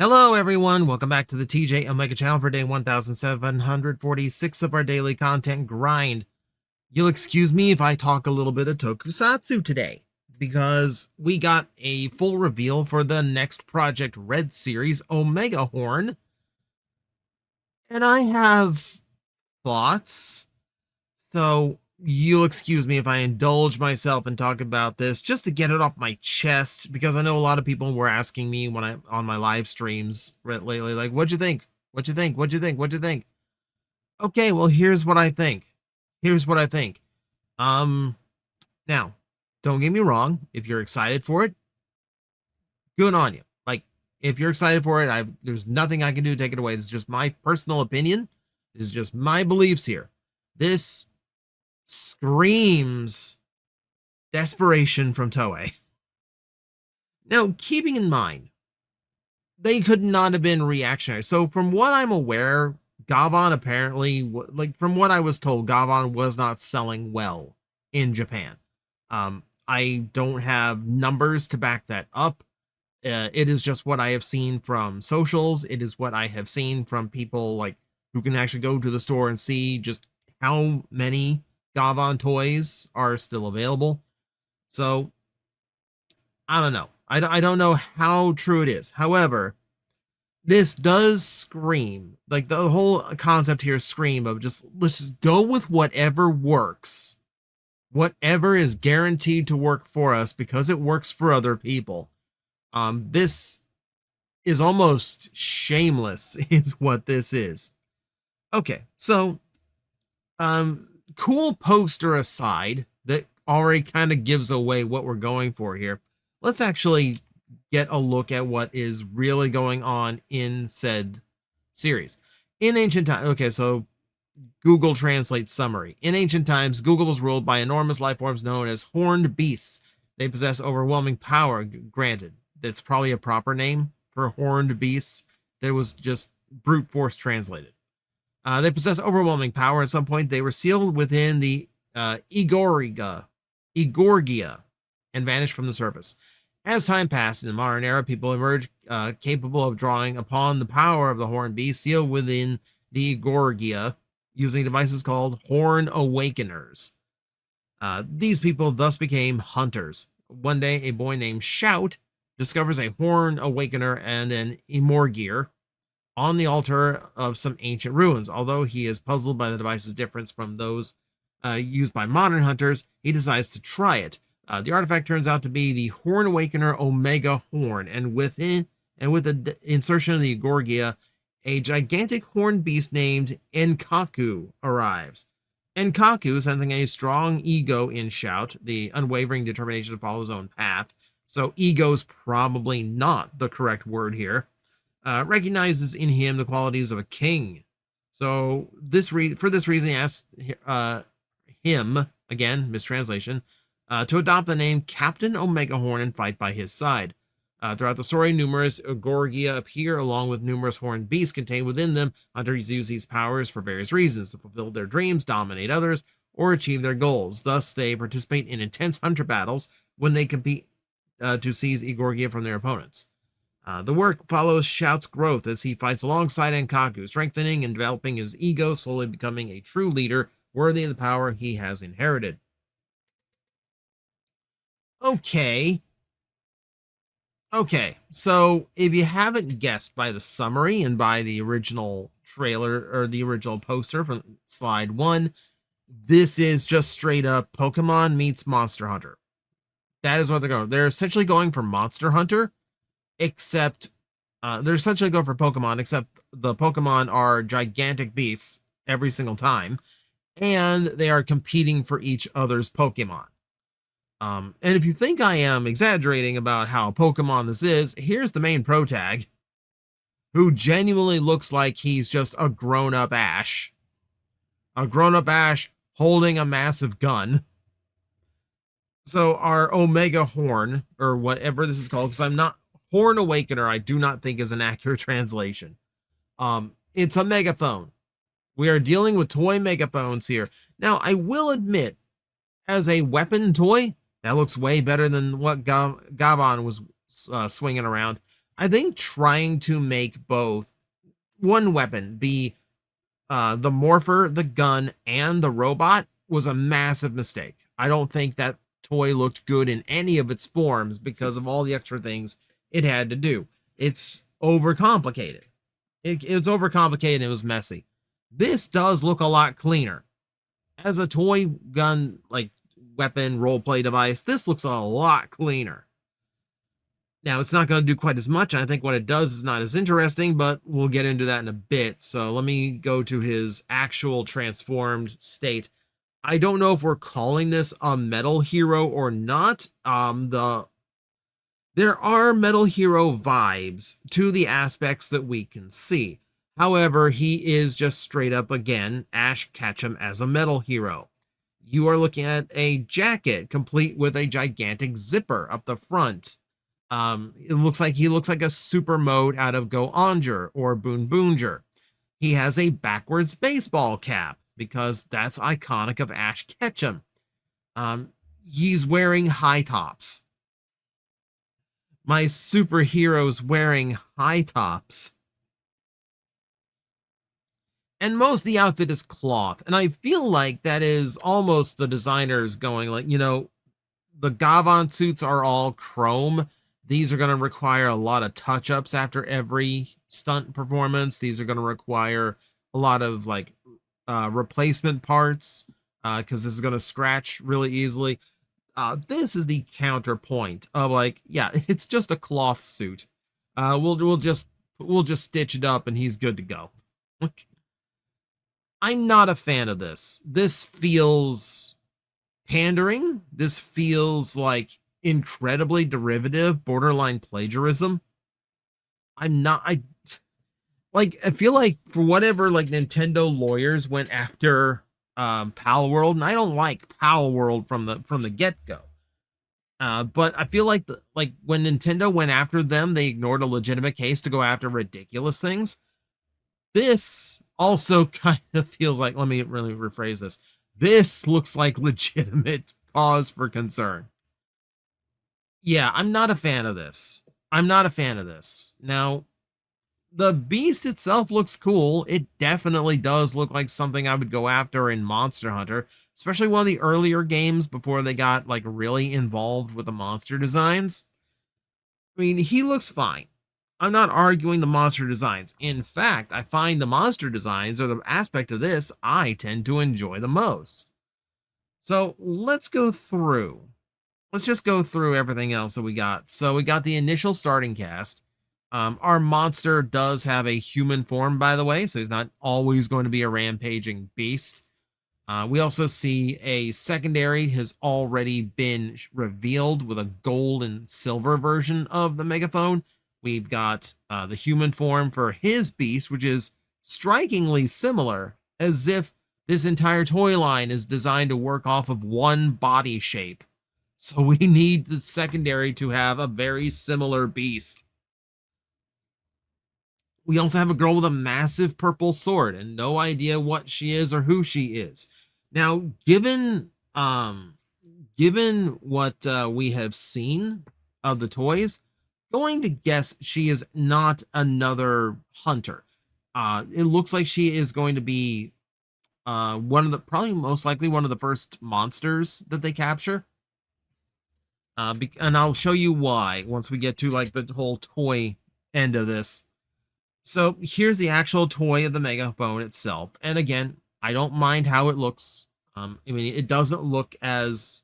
Hello everyone, welcome back to the TJOmega channel for day 1746 of our daily content grind. You'll excuse me if I talk a little bit of tokusatsu today, because we got a full reveal for the next Project Red series, Omegahorn, and I have thoughts, so you'll excuse me if I indulge myself and talk about this just to get it off my chest, because I know a lot of people were asking me when I'm on my live streams lately, like, what'd you think? What'd you think? What'd you think? What'd you think? Okay, well, here's what I think. Here's what I think. Now, don't get me wrong. If you're excited for it, good on you. Like, if you're excited for it, there's nothing I can do to take it away. This is just my personal opinion. This is just my beliefs here. This screams desperation from Toei. Now, keeping in mind, they could not have been reactionary. So from what I'm aware, Gavon apparently, like from what I was told, Gavon was not selling well in Japan. I don't have numbers to back that up. It is just what I have seen from socials. It is what I have seen from people like who can actually go to the store and see just how many Gavon toys are still available. So I don't know. I don't know how true it is. However, this does scream, like the whole concept here scream of just, let's just go with whatever works. Whatever is guaranteed to work for us because it works for other people. This is almost shameless is what this is. Okay, so cool poster aside that already kind of gives away what we're going for here. Let's actually get a look at what is really going on in said series. In ancient times, okay, so Google Translate summary. In ancient times, Google was ruled by enormous life forms known as horned beasts. They possess overwhelming power, granted. That's probably a proper name for horned beasts. That was just brute force translated. They possess overwhelming power. At some point, they were sealed within the Egorgia, and vanished from the surface. As time passed in the modern era, people emerged capable of drawing upon the power of the horned beast sealed within the Egorgia using devices called Horn Awakeners. These people thus became hunters. One day, a boy named Shout discovers a Horn Awakener and an Emorgear on the altar of some ancient ruins. Although he is puzzled by the device's difference from those used by modern hunters, he decides to try it. The artifact turns out to be the Horn Awakener Omegahorn, and with the insertion of the Gorgia, a gigantic horned beast named Enkaku arrives. Enkaku, sensing a strong ego in Shout, the unwavering determination to follow his own path, so ego's probably not the correct word here, recognizes in him the qualities of a king. So for this reason, he asks him, again, mistranslation, to adopt the name Captain Omegahorn and fight by his side. Throughout the story, numerous Gorgia appear along with numerous horned beasts contained within them. Hunters use these powers for various reasons: to fulfill their dreams, dominate others, or achieve their goals. Thus, they participate in intense hunter battles when they compete to seize Egorgia from their opponents. The work follows Shout's growth as he fights alongside Enkaku, strengthening and developing his ego, slowly becoming a true leader worthy of the power he has inherited. Okay, so if you haven't guessed by the summary and by the original trailer or the original poster from slide 1, this is just straight up Pokemon meets Monster Hunter. That is what they're going. They're essentially going for Monster Hunter, except they're essentially going for Pokemon, except the Pokemon are gigantic beasts every single time, and they are competing for each other's Pokemon. And if you think I am exaggerating about how Pokemon this is, here's the main protag, who genuinely looks like he's just a grown-up Ash. A grown-up Ash holding a massive gun. So our Omegahorn, or whatever this is called, because I'm not... Horn Awakener, I do not think is an accurate translation. It's a megaphone. We are dealing with toy megaphones here. Now, I will admit, as a weapon toy, that looks way better than what Gavon was swinging around. I think trying to make both one weapon be the morpher, the gun, and the robot was a massive mistake. I don't think that toy looked good in any of its forms because of all the extra things it had to do. It's overcomplicated. It's overcomplicated and it was messy. This does look a lot cleaner. As a toy gun, like weapon roleplay device, this looks a lot cleaner. Now, it's not going to do quite as much. I think what it does is not as interesting, but we'll get into that in a bit. So let me go to his actual transformed state. I don't know if we're calling this a Metal Hero or not. There are Metal Hero vibes to the aspects that we can see. However, he is just straight up, again, Ash Ketchum as a Metal Hero. You are looking at a jacket complete with a gigantic zipper up the front. It looks like he looks like a super mode out of Go Onger or Boon Boonger. He has a backwards baseball cap because that's iconic of Ash Ketchum. He's wearing high tops. My superhero's wearing high tops. And most of the outfit is cloth. And I feel like that is almost the designers going like, the Gavon suits are all chrome. These are going to require a lot of touch-ups after every stunt performance. These are going to require a lot of like replacement parts because this is going to scratch really easily. This is the counterpoint of like, yeah, it's just a cloth suit. We'll just stitch it up and he's good to go. I'm not a fan of this. This feels pandering. This feels like incredibly derivative, borderline plagiarism. I feel like for whatever like Nintendo lawyers went after Pal World, and I don't like Pal World from the get-go. But I feel like when Nintendo went after them, they ignored a legitimate case to go after ridiculous things. This also kind of feels like, let me really rephrase this. This looks like legitimate cause for concern. Yeah, I'm not a fan of this. Now, the beast itself looks cool. It definitely does look like something I would go after in Monster Hunter, especially one of the earlier games before they got like really involved with the monster designs. I mean, he looks fine. I'm not arguing the monster designs. In fact, I find the monster designs are the aspect of this I tend to enjoy the most. So let's go through. Let's just go through everything else that we got. So we got the initial starting cast. Our monster does have a human form, by the way, so he's not always going to be a rampaging beast. We also see a secondary has already been revealed with a gold and silver version of the megaphone. We've got the human form for his beast, which is strikingly similar, as if this entire toy line is designed to work off of one body shape. So we need the secondary to have a very similar beast. We also have a girl with a massive purple sword and no idea what she is or who she is. Now, given what we have seen of the toys, going to guess she is not another hunter. It looks like she is going to be probably most likely one of the first monsters that they capture. And I'll show you why once we get to like the whole toy end of this. So here's the actual toy of the megaphone itself. And again, I don't mind how it looks. I mean, it doesn't look as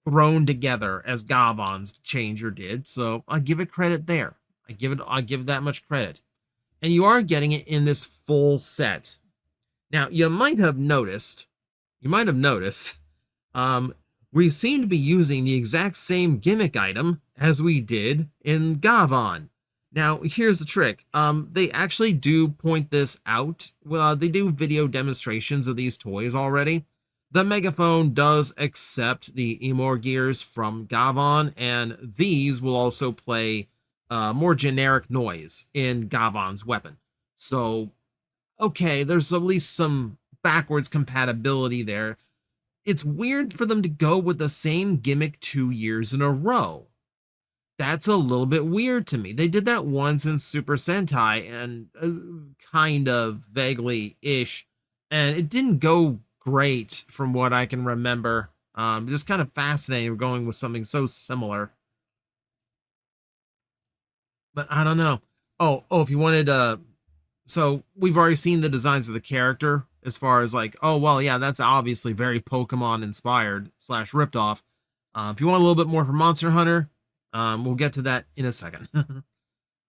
thrown together as Gavon's Changer did. So I give it credit there. I give it that much credit. And you are getting it in this full set. Now, you might have noticed, we seem to be using the exact same gimmick item as we did in Gavon. Now, here's the trick. They actually do point this out. Well, they do video demonstrations of these toys already. The megaphone does accept the Emor gears from Gavon, and these will also play more generic noise in Gavon's weapon. So, okay, there's at least some backwards compatibility there. It's weird for them to go with the same gimmick 2 years in a row. that's a little bit weird to me. They did that once in Super Sentai and kind of vaguely-ish, and it didn't go great from what I can remember. Just kind of fascinating going with something so similar. But I don't know. If you wanted so we've already seen the designs of the character as far as like, oh well, yeah, that's obviously very Pokemon inspired / ripped off. If you want a little bit more from Monster Hunter, we'll get to that in a second.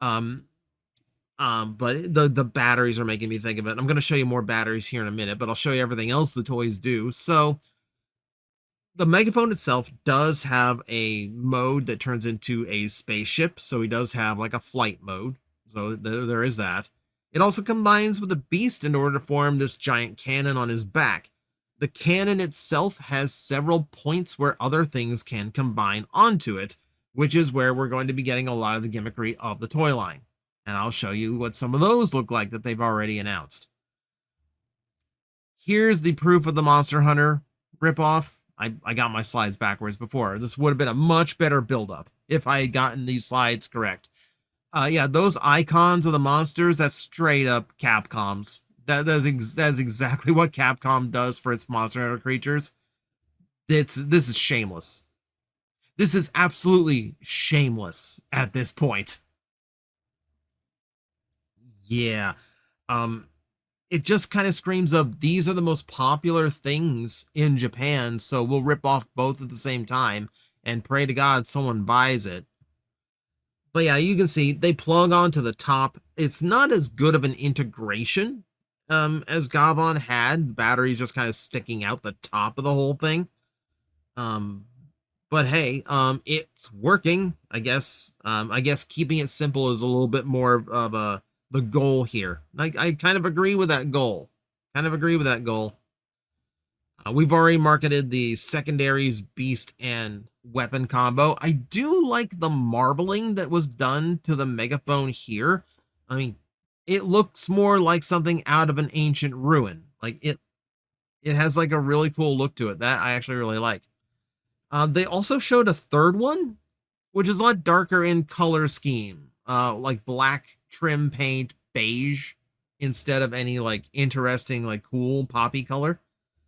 um, but the batteries are making me think of it. I'm going to show you more batteries here in a minute, but I'll show you everything else the toys do. So the Megaphone itself does have a mode that turns into a spaceship. So he does have like a flight mode. So there is that. It also combines with a beast in order to form this giant cannon on his back. The cannon itself has several points where other things can combine onto it, which is where we're going to be getting a lot of the gimmickry of the toy line. And I'll show you what some of those look like that they've already announced. Here's the proof of the Monster Hunter ripoff. I got my slides backwards before. This would have been a much better build-up if I had gotten these slides correct. Yeah, those icons of the monsters, that's straight up Capcom's. That's exactly what Capcom does for its Monster Hunter creatures. This is shameless. This is absolutely shameless at this point. Yeah. It just kind of screams of these are the most popular things in Japan, so we'll rip off both at the same time and pray to God someone buys it. But yeah, you can see they plug onto the top. It's not as good of an integration as Gabon had. Batteries just kind of sticking out the top of the whole thing. But hey, it's working, I guess. I guess keeping it simple is a little bit more of the goal here. I kind of agree with that goal. We've already marketed the secondaries, beast, and weapon combo. I do like the marbling that was done to the Megaphone here. I mean, it looks more like something out of an ancient ruin. Like it has like a really cool look to it that I actually really like. They also showed a third one, which is a lot darker in color scheme, like black trim paint, beige, instead of any like interesting, like cool poppy color.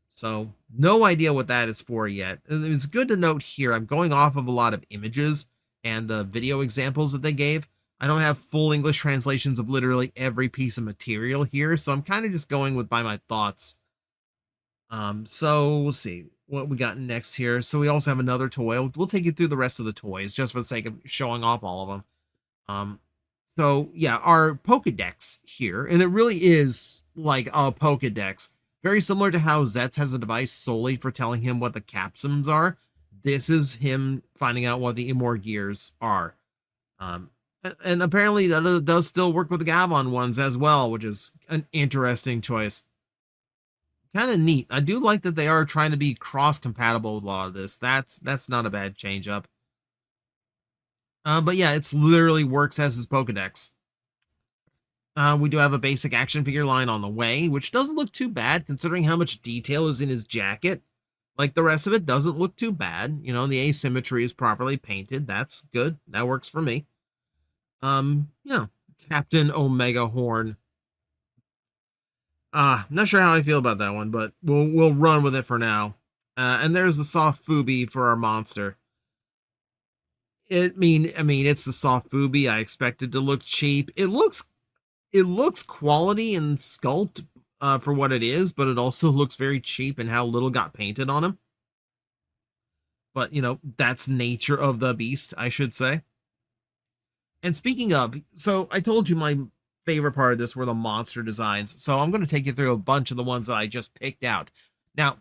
So no idea what that is for yet. It's good to note here, I'm going off of a lot of images and the video examples that they gave. I don't have full English translations of literally every piece of material here, so I'm kind of just going by my thoughts. So we'll see what we got next here. So we also have another toy. We'll take you through the rest of the toys just for the sake of showing off all of them. So yeah, our Pokedex here, and it really is like a Pokedex. Very similar to how Zetz has a device solely for telling him what the capsims are. This is him finding out what the Immor gears are. And apparently that does still work with the Gabon ones as well, which is an interesting choice. Kind of neat. I do like that they are trying to be cross-compatible with a lot of this. That's not a bad change up. But yeah, it's literally works as his Pokedex. We do have a basic action figure line on the way, which doesn't look too bad considering how much detail is in his jacket. Like the rest of it doesn't look too bad. You know, the asymmetry is properly painted. That's good. That works for me. Yeah, Captain Omegahorn. Not sure how I feel about that one, but we'll run with it for now. And there's the soft Fubi for our monster. I mean, it's the soft Fubi. I expected to look cheap. It looks quality and sculpt for what it is, but it also looks very cheap in how little got painted on him. But, you know, that's nature of the beast, I should say. And speaking of, so I told you my favorite part of this were the monster designs. So I'm going to take you through a bunch of the ones that I just picked out. Now,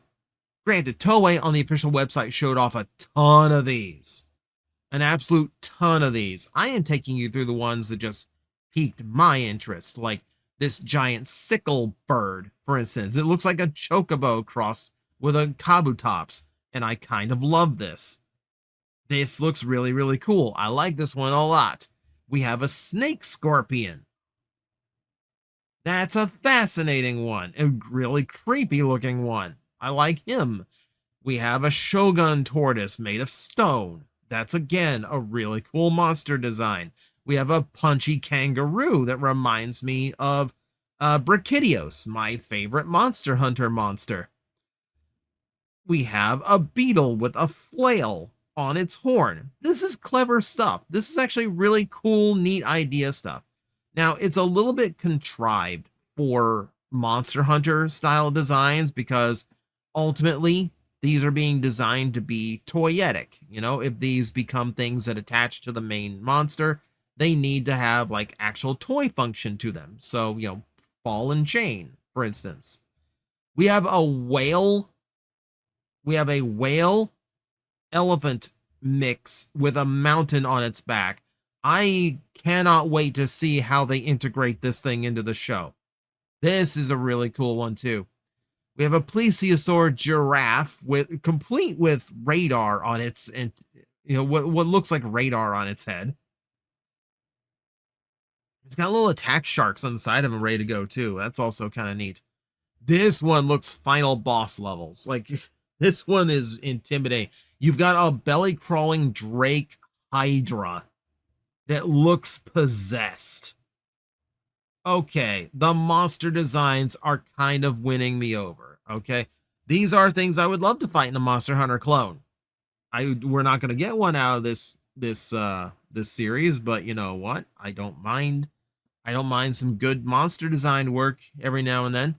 granted, Toei on the official website showed off a ton of these. An absolute ton of these. I am taking you through the ones that just piqued my interest, like this giant sickle bird, for instance. It looks like a chocobo crossed with a kabutops, and I kind of love this. This looks really, really cool. I like this one a lot. We have a snake scorpion. That's a fascinating one, a really creepy looking one. I like him. We have a shogun tortoise made of stone. That's again a really cool monster design. We have a punchy kangaroo that reminds me of Brachydios, my favorite Monster Hunter monster. We have a beetle with a flail on its horn. This is clever stuff. This is actually really cool, neat idea stuff. Now, it's a little bit contrived for Monster Hunter style designs because ultimately these are being designed to be toyetic. You know, if these become things that attach to the main monster, they need to have like actual toy function to them. So, you know, ball and chain, for instance. We have a whale. We have a whale elephant mix with a mountain on its back. I cannot wait to see how they integrate this thing into the show. This is a really cool one too. We have a plesiosaur giraffe with complete with radar on its, and you know what looks like radar on its head. It's got little attack sharks on the side of him ready to go too. That's also kind of neat. This one looks final boss levels. Like this one is intimidating. You've got a belly crawling Drake Hydra that looks possessed. Okay, the monster designs are kind of winning me over. Okay, these are things I would love to fight in a Monster Hunter clone. We're not going to get one out of this series, but you know what? I don't mind. I don't mind some good monster design work every now and then.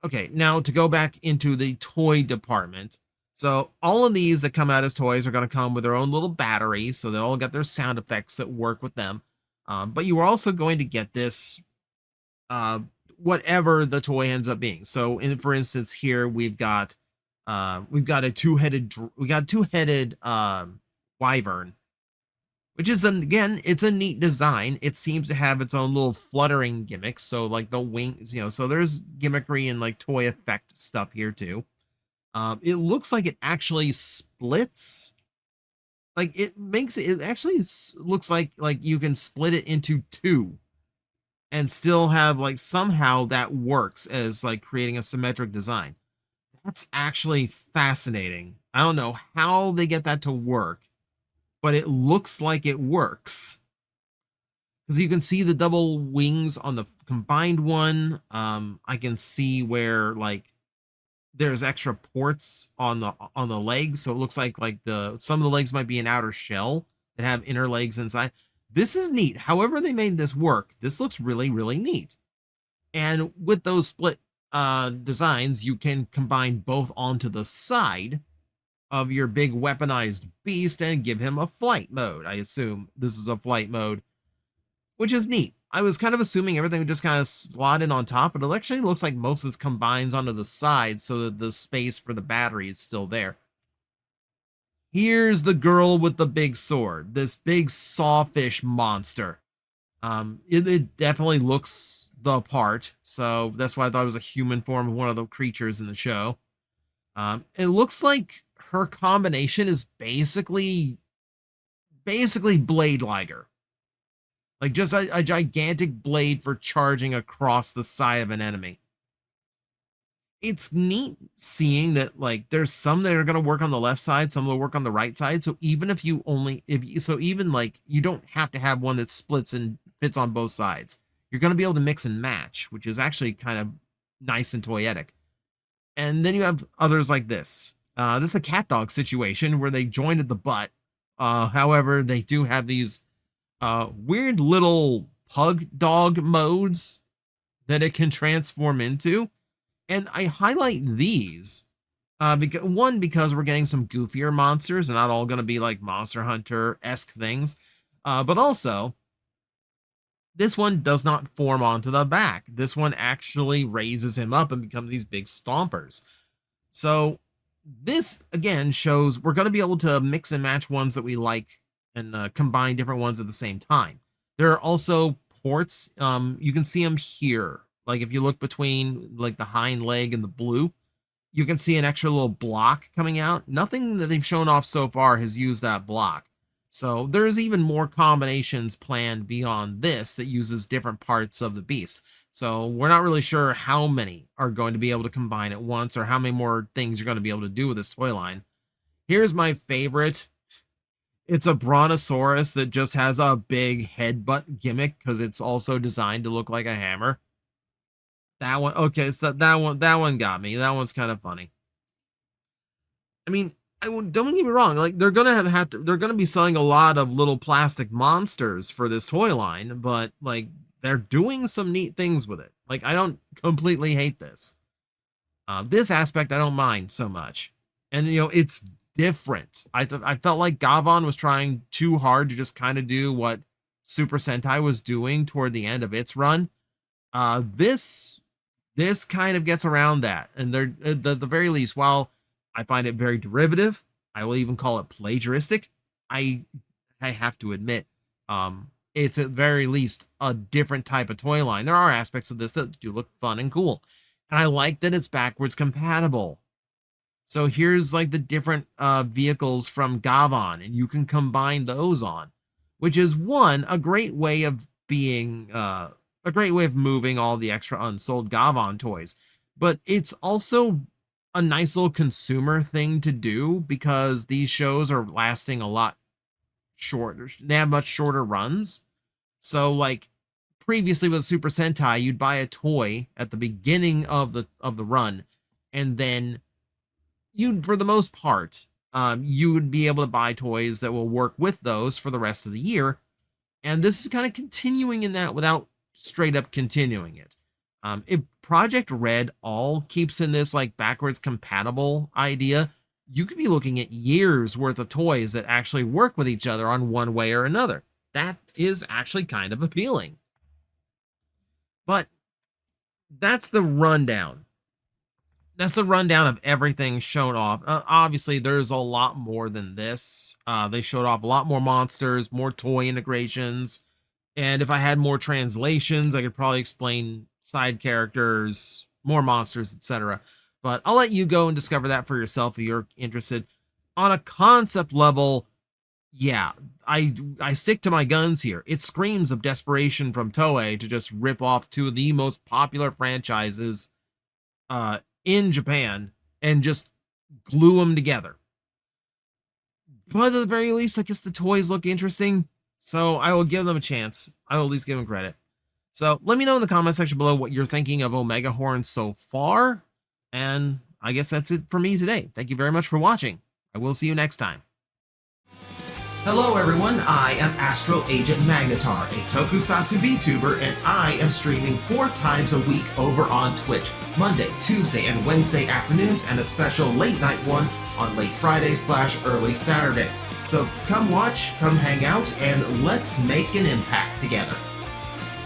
Okay, now to go back into the toy department. So all of these that come out as toys are going to come with their own little batteries, so they all got their sound effects that work with them. But you are also going to get this, whatever the toy ends up being. So, for instance, here we've got a two-headed wyvern, which is again, it's a neat design. It seems to have its own little fluttering gimmicks. So like the wings, you know, so there's gimmickry and like toy effect stuff here too. It looks like it actually splits. Like it actually looks like you can split it into two and still have like somehow that works as like creating a symmetric design. That's actually fascinating. I don't know how they get that to work, but it looks like it works. Because you can see the double wings on the combined one. I can see where like there's extra ports on the legs, so it looks like some of the legs might be an outer shell that have inner legs inside. This is neat. However they made this work, this looks really, really neat. And with those split designs, you can combine both onto the side of your big weaponized beast and give him a flight mode. I assume this is a flight mode, which is neat. I was kind of assuming everything would just kind of slot in on top, but it actually looks like most of this combines onto the side so that the space for the battery is still there. Here's the girl with the big sword, this big sawfish monster. It definitely looks the part, so that's why I thought it was a human form of one of the creatures in the show. It looks like her combination is basically Blade Liger. Like just a gigantic blade for charging across the side of an enemy. It's neat seeing that like there's some that are going to work on the left side, some will work on the right side. So even if you even like you don't have to have one that splits and fits on both sides. You're going to be able to mix and match, which is actually kind of nice and toyetic. And then you have others like this. This is a cat dog situation where they joined at the butt. However, they do have these weird little pug dog modes that it can transform into. And I highlight these because we're getting some goofier monsters and not all going to be like Monster Hunter-esque things. But also, this one does not form onto the back. This one actually raises him up and becomes these big stompers. So this, again, shows we're going to be able to mix and match ones that we like and combine different ones at the same time. There are also ports. You can see them here. Like if you look between like the hind leg and the blue, you can see an extra little block coming out. Nothing that they've shown off so far has used that block. So there's even more combinations planned beyond this that uses different parts of the beast. So we're not really sure how many are going to be able to combine at once or how many more things you're going to be able to do with this toy line. Here's my favorite It's a brontosaurus that just has a big headbutt gimmick because it's also designed to look like a hammer. That one, okay, so that one got me. That one's kind of funny. I mean, don't get me wrong. Like they're gonna they're gonna be selling a lot of little plastic monsters for this toy line, but like they're doing some neat things with it. Like I don't completely hate this. This aspect I don't mind so much, and you know it's different. I felt like Gavon was trying too hard to just kind of do what Super Sentai was doing toward the end of its run. This kind of gets around that, and they're at the very least, while I find it very derivative, I will even call it plagiaristic. I have to admit, it's at very least a different type of toy line. There are aspects of this that do look fun and cool, and I like that it's backwards compatible. So here's like the different vehicles from Gavon, and you can combine those on, which is a great way of being a great way of moving all the extra unsold Gavon toys. But it's also a nice little consumer thing to do because these shows are lasting a lot shorter. They have much shorter runs. So like previously with Super Sentai, you'd buy a toy at the beginning of the run, and then you, for the most part, you would be able to buy toys that will work with those for the rest of the year. And this is kind of continuing in that without straight up continuing it. If Project Red all keeps in this like backwards compatible idea, you could be looking at years worth of toys that actually work with each other on one way or another. That is actually kind of appealing. But that's the rundown. That's the rundown of everything shown off. Obviously, there's a lot more than this. They showed off a lot more monsters, more toy integrations. And if I had more translations, I could probably explain side characters, more monsters, etc. But I'll let you go and discover that for yourself if you're interested. On a concept level, yeah, I stick to my guns here. It screams of desperation from Toei to just rip off two of the most popular franchises in Japan and just glue them together. But at the very least, I guess the toys look interesting, so I will give them a chance. I will at least give them credit. So let me know in the comment section below what you're thinking of Omegahorn so far. And I guess that's it for me today. Thank you very much for watching. I will see you next time. Hello everyone, I am Astral Agent Magnetar, a tokusatsu VTuber, and I am streaming 4 times a week over on Twitch, Monday, Tuesday, and Wednesday afternoons, and a special late night one on late Friday/early Saturday. So come watch, come hang out, and let's make an impact together.